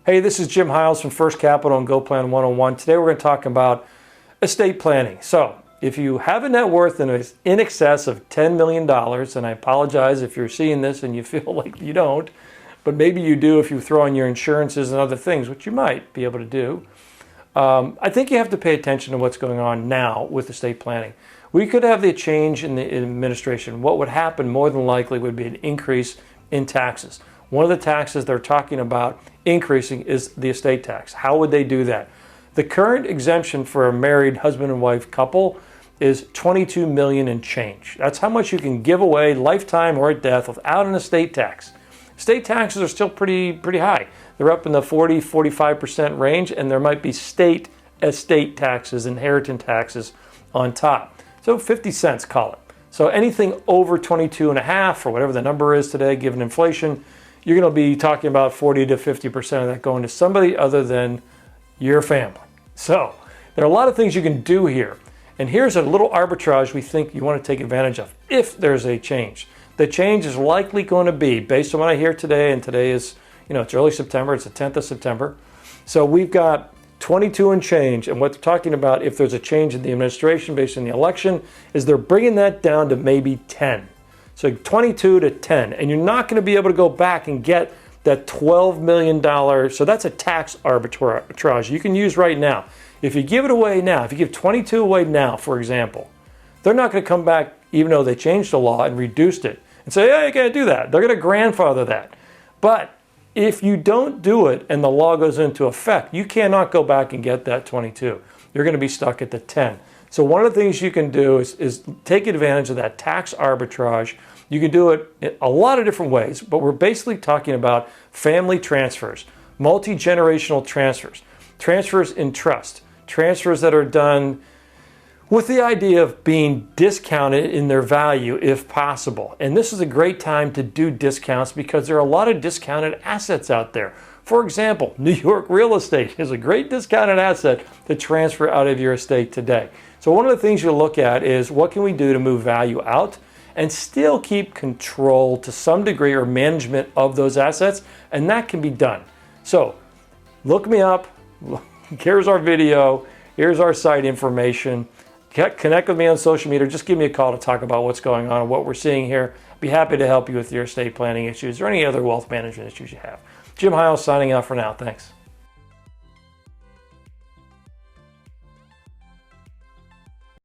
Hey, this is Jim Hiles from First Capital and Go Plan 101. Today we're going to talk about estate planning. So if you have a net worth in excess of $10 million, and I apologize if you're seeing this and you feel like you don't, but maybe you do if you throw in your insurances and other things, which you might be able to do. I think you have to pay attention to what's going on now with estate planning. We could have the change in the administration. What would happen more than likely would be an increase in taxes. One of the taxes they're talking about increasing is the estate tax. How would they do that? The current exemption for a married husband and wife couple is $22 million and change. That's how much you can give away lifetime or at death without an estate tax. State taxes are still pretty high. They're up in the 40-45% range, and there might be state estate taxes, inheritance taxes on top. So 50 cents, call it. So anything over 22 and a half, or whatever the number is today, given inflation, you're going to be talking about 40 to 50% of that going to somebody other than your family. So there are a lot of things you can do here. And here's a little arbitrage we think you want to take advantage of if there's a change. The change is likely going to be, based on what I hear today, and today is, it's early September, it's the 10th of September. So we've got 22 and change, and what they're talking about, if there's a change in the administration based on the election, is they're bringing that down to maybe 10. So 22 to 10, and you're not going to be able to go back and get that $12 million. So that's a tax arbitrage you can use right now. If you give it away now, if you give 22 away now, for example, they're not going to come back, even though they changed the law and reduced it, and say, yeah, you can't do that. They're going to grandfather that. But if you don't do it and the law goes into effect, you cannot go back and get that 22. You're going to be stuck at the 10. So one of the things you can do is take advantage of that tax arbitrage. You can do it in a lot of different ways, but we're basically talking about family transfers, multi-generational transfers, transfers in trust, transfers that are done with the idea of being discounted in their value if possible. And this is a great time to do discounts because there are a lot of discounted assets out there. For example, New York real estate is a great discounted asset to transfer out of your estate today. So one of the things you look at is what can we do to move value out and still keep control to some degree or management of those assets, and that can be done. So look me up, here's our video, here's our site information, connect with me on social media, just give me a call to talk about what's going on and what we're seeing here. I'd be happy to help you with your estate planning issues or any other wealth management issues you have. Jim Hiles signing off for now, thanks.